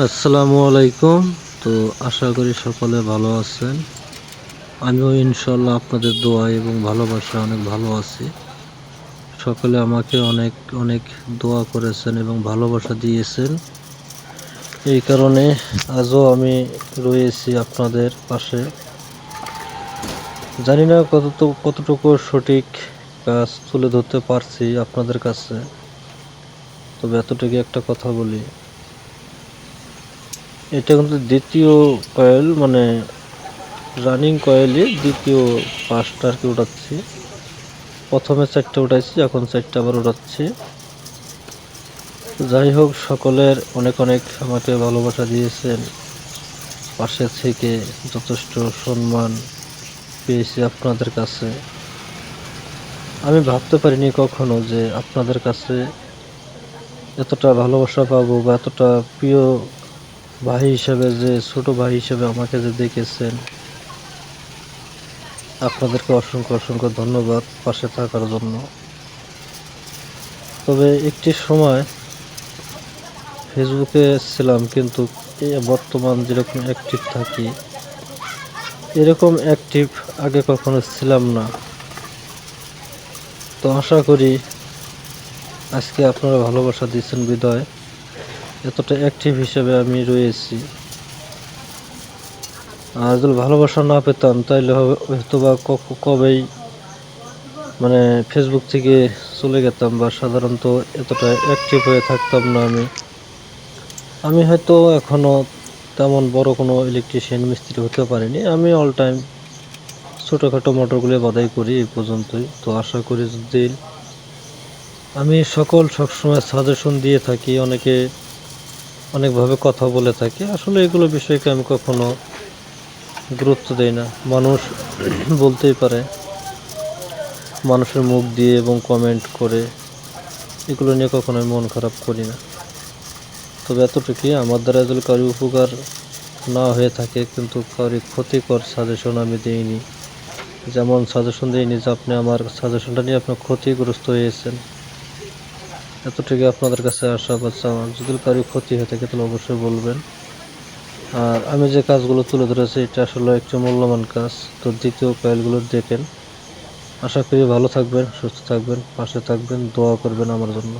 আসসালামু আলাইকুম। তো আশা করি সকলে ভালো আছেন। আমিও ইনশাল্লাহ আপনাদের দোয়া এবং ভালোবাসা অনেক ভালো আছি। সকলে আমাকে অনেক অনেক দোয়া করেছেন এবং ভালোবাসা দিয়েছেন। এই কারণে আজও আমি রয়েছি আপনাদের পাশে। জানি না কতটুকু সঠিক কাজ তুলে ধরতে পারছি আপনাদের কাছে, তবে এতটুকু একটা কথা বলি, এটা কিন্তু দ্বিতীয় কয়েল, মানে রানিং কয়েলে দ্বিতীয় পাঁচটা আর কি উঠাচ্ছি। প্রথমে 4টা উঠাইছি, এখন 4টা আবার উঠাচ্ছি। যাই হোক, সকলের অনেক অনেক আমাকে ভালোবাসা দিয়েছেন, পাশে থেকে যথেষ্ট সম্মান পেয়েছি আপনাদের কাছে। আমি ভাবতে পারিনি কখনো যে আপনাদের কাছে এতটা ভালোবাসা পাবো, বা এতটা প্রিয় ভাই হিসেবে, যে ছোট ভাই হিসেবে আমাকে যে দেখেছেন। আপনাদেরকে অসংখ্য অসংখ্য ধন্যবাদ পাশে থাকার জন্য। তবে একটি সময় ফেসবুকে ছিলাম, কিন্তু বর্তমান যেরকম অ্যাক্টিভ থাকি এরকম অ্যাক্টিভ আগে কখনো ছিলাম না। তো আশা করি আজকে আপনারা ভালোবাসা দিচ্ছেন বিদায় এতটা অ্যাক্টিভ হিসেবে আমি রয়েছি। আর যদি ভালোবাসা না পেতাম তাইলে হয়তো বা কবেই মানে ফেসবুক থেকে চলে যেতাম, বা সাধারণত এতটা অ্যাক্টিভ হয়ে থাকতাম না। আমি হয়তো এখনো তেমন বড় কোনো ইলেকট্রিশিয়ান মিস্ত্রি হতে পারিনি। আমি অল টাইম ছোটোখাটো মোটরগুলো বাধাই করি, এই পর্যন্তই। তো আশা করি যদি আমি সবসময় সাজেশন দিয়ে থাকি, অনেকে অনেকভাবে কথা বলে থাকে, আসলে এগুলো বিষয়কে আমি কখনো গুরুত্ব দেই না। মানুষ বলতেই পারে, মানুষের মুখ দিয়ে এবং কমেন্ট করে, এগুলো নিয়ে কখনো আমি মন খারাপ করি না। তবে এতটুকুই, আমার দ্বারা যদি কারো উপকার না হয়ে থাকে, কিন্তু কারো ক্ষতিকর সাজেশন আমি দিইনি। যেমন সাজেশন দিইনি যে আপনি আমার সাজেশনটা নিয়ে আপনার ক্ষতিগ্রস্ত হয়েছেন। এতটুকু আপনাদের কাছে আশা বা চাওয়া, যদি কারো ক্ষতি হয়ে থাকে তাহলে অবশ্যই বলবেন। আর আমি যে কাজগুলো তুলে ধরেছি এটা আসলে একটি মূল্যবান কাজ। তো দ্বিতীয় কয়েলগুলো দেখেন। আশা করি ভালো থাকবেন, সুস্থ থাকবেন, পাশে থাকবেন, দোয়া করবেন আমার জন্য।